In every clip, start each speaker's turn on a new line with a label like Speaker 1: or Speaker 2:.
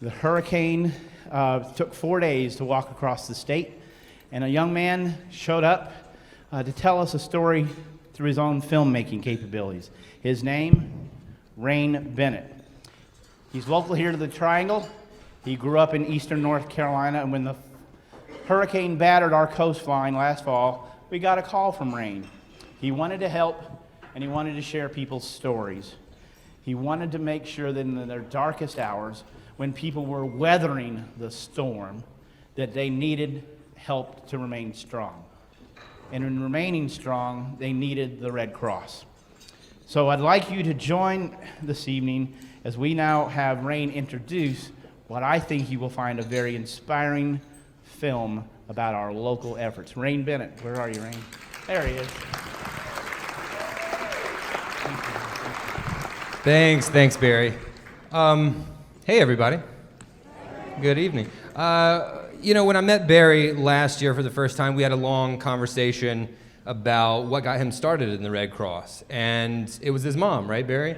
Speaker 1: The hurricane took 4 days to walk across the state, and a young man showed up to tell us a story through his own filmmaking capabilities. His name, Rayne Bennett. He's local here to the Triangle. He grew up in eastern North Carolina, and when the hurricane battered our coastline last fall, we got a call from Rayne. He wanted to help, and he wanted to share people's stories. He wanted to make sure that in their darkest hours, when people were weathering the storm, that they needed help to remain strong. And in remaining strong, they needed the Red Cross. So I'd like you to join this evening as we now have Rayne introduce what I think you will find a very inspiring film about our local efforts. Rayne Bennett, where are you, Rayne? There he is.
Speaker 2: Thanks, Barry. Hey, everybody. Good evening. When I met Barry last year for the first time, we had a long conversation about what got him started in the Red Cross. And it was his mom, right, Barry?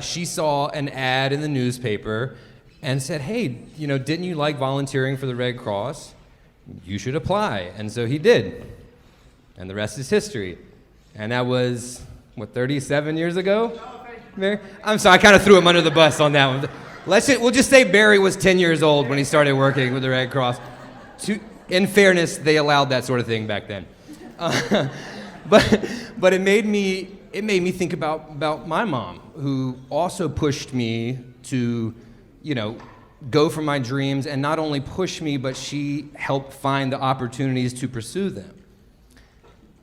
Speaker 2: She saw an ad in the newspaper and said, hey, didn't you like volunteering for the Red Cross? You should apply. And so he did. And the rest is history. And that was, 37 years ago? Barry? I'm sorry, I kind of threw him under the bus on that one. We'll just say Barry was 10 years old when he started working with the Red Cross. In fairness, they allowed that sort of thing back then. But it made me think about my mom, who also pushed me to, go for my dreams, and not only push me, but she helped find the opportunities to pursue them.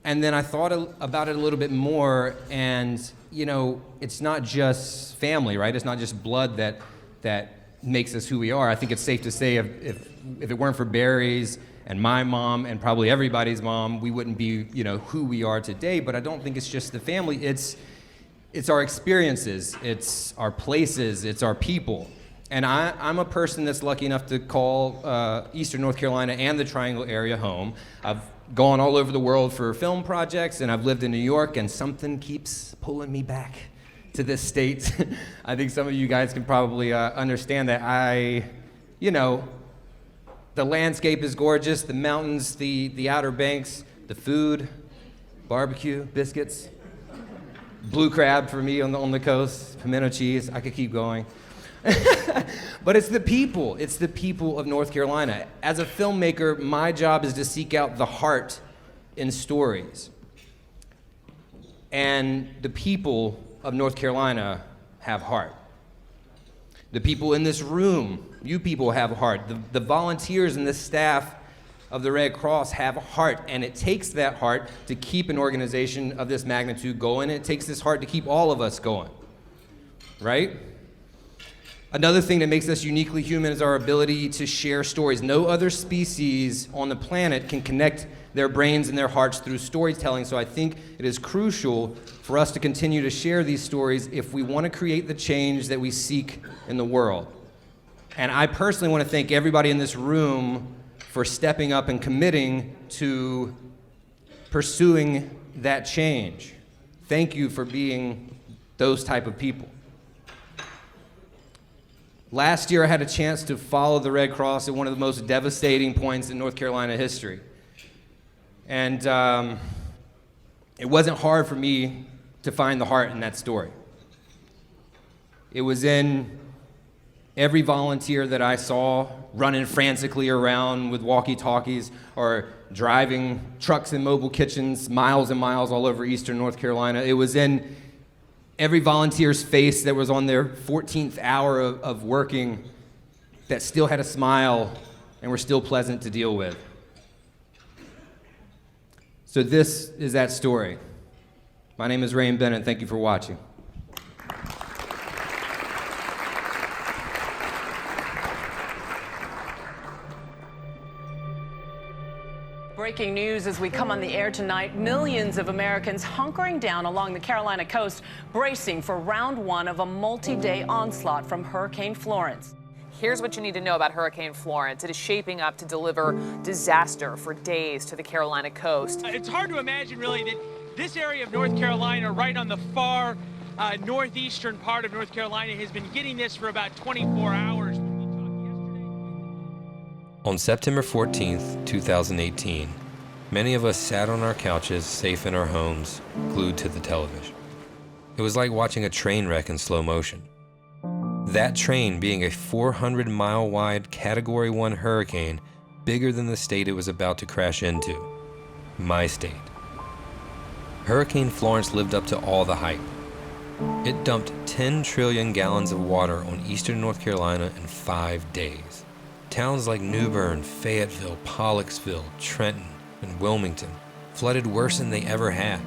Speaker 2: And then I thought about it a little bit more, and it's not just family, right? It's not just blood that makes us who we are. I think it's safe to say if it weren't for Barry's and my mom and probably everybody's mom, we wouldn't be who we are today. But I don't think it's just the family. It's our experiences, it's our places, it's our people. And I'm a person that's lucky enough to call Eastern North Carolina and the Triangle area home. I've gone all over the world for film projects, and I've lived in New York, and something keeps pulling me back to this state. I think some of you guys can probably understand that. The landscape is gorgeous, the mountains, the Outer Banks, the food, barbecue, biscuits, blue crab for me on the coast, pimento cheese, I could keep going. But it's the people of North Carolina. As a filmmaker, my job is to seek out the heart in stories. And the people of North Carolina have heart. The people in this room, you people have heart. The volunteers and the staff of the Red Cross have heart, and it takes that heart to keep an organization of this magnitude going. It takes this heart to keep all of us going, right? Another thing that makes us uniquely human is our ability to share stories. No other species on the planet can connect their brains and their hearts through storytelling, so I think it is crucial for us to continue to share these stories if we want to create the change that we seek in the world. And I personally want to thank everybody in this room for stepping up and committing to pursuing that change. Thank you for being those type of people. Last year, I had a chance to follow the Red Cross at one of the most devastating points in North Carolina history. And it wasn't hard for me to find the heart in that story. It was in every volunteer that I saw running frantically around with walkie-talkies or driving trucks and mobile kitchens miles and miles all over eastern North Carolina. It was in every volunteer's face that was on their 14th hour of working that still had a smile and were still pleasant to deal with. So this is that story. My name is Rayne Bennett. Thank you for watching.
Speaker 3: Breaking news as we come on the air tonight. Millions of Americans hunkering down along the Carolina coast, bracing for round one of a multi-day onslaught from Hurricane Florence.
Speaker 4: Here's what you need to know about Hurricane Florence. It is shaping up to deliver disaster for days to the Carolina coast.
Speaker 5: It's hard to imagine, really, that this area of North Carolina, right on the far northeastern part of North Carolina, has been getting this for about 24 hours.
Speaker 6: On September 14th, 2018, many of us sat on our couches, safe in our homes, glued to the television. It was like watching a train wreck in slow motion. That train being a 400-mile-wide Category 1 hurricane, bigger than the state it was about to crash into, my state. Hurricane Florence lived up to all the hype. It dumped 10 trillion gallons of water on eastern North Carolina in 5 days. Towns like New Bern, Fayetteville, Pollocksville, Trenton, and Wilmington flooded worse than they ever had.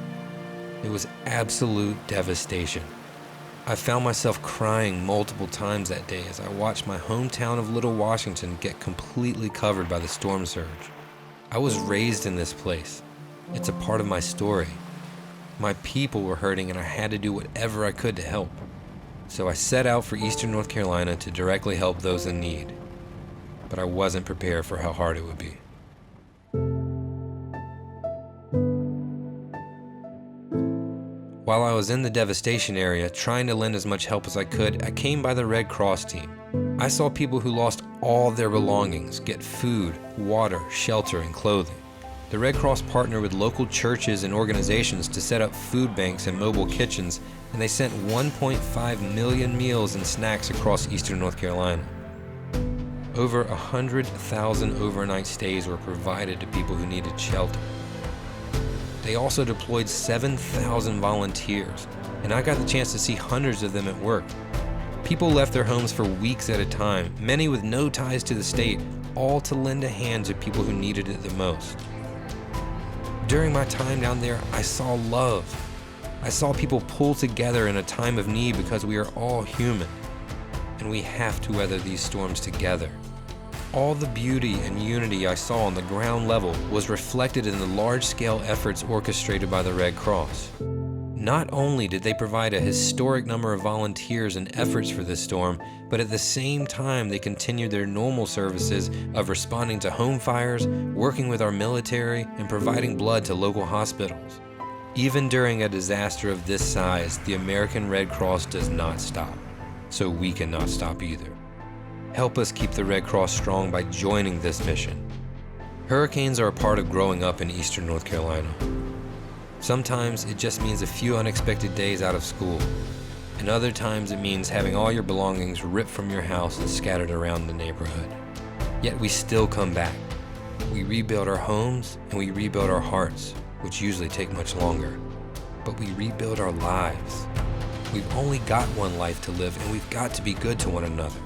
Speaker 6: It was absolute devastation. I found myself crying multiple times that day as I watched my hometown of Little Washington get completely covered by the storm surge. I was raised in this place. It's a part of my story. My people were hurting and I had to do whatever I could to help. So I set out for eastern North Carolina to directly help those in need. But I wasn't prepared for how hard it would be. While I was in the devastation area, trying to lend as much help as I could, I came by the Red Cross team. I saw people who lost all their belongings get food, water, shelter, and clothing. The Red Cross partnered with local churches and organizations to set up food banks and mobile kitchens, and they sent 1.5 million meals and snacks across eastern North Carolina. Over 100,000 overnight stays were provided to people who needed shelter. They also deployed 7,000 volunteers, and I got the chance to see hundreds of them at work. People left their homes for weeks at a time, many with no ties to the state, all to lend a hand to people who needed it the most. During my time down there, I saw love. I saw people pull together in a time of need because we are all human, and we have to weather these storms together. All the beauty and unity I saw on the ground level was reflected in the large-scale efforts orchestrated by the Red Cross. Not only did they provide a historic number of volunteers and efforts for this storm, but at the same time they continued their normal services of responding to home fires, working with our military, and providing blood to local hospitals. Even during a disaster of this size, the American Red Cross does not stop, so we cannot stop either. Help us keep the Red Cross strong by joining this mission. Hurricanes are a part of growing up in eastern North Carolina. Sometimes it just means a few unexpected days out of school, and other times it means having all your belongings ripped from your house and scattered around the neighborhood. Yet we still come back. We rebuild our homes and we rebuild our hearts, which usually take much longer. But we rebuild our lives. We've only got one life to live, and we've got to be good to one another.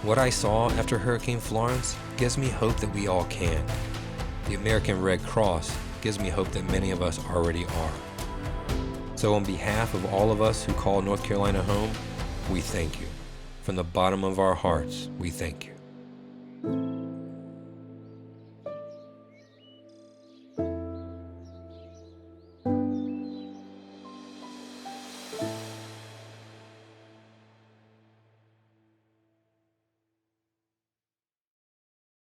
Speaker 6: What I saw after Hurricane Florence gives me hope that we all can. The American Red Cross gives me hope that many of us already are. So on behalf of all of us who call North Carolina home, we thank you. From the bottom of our hearts, we thank you.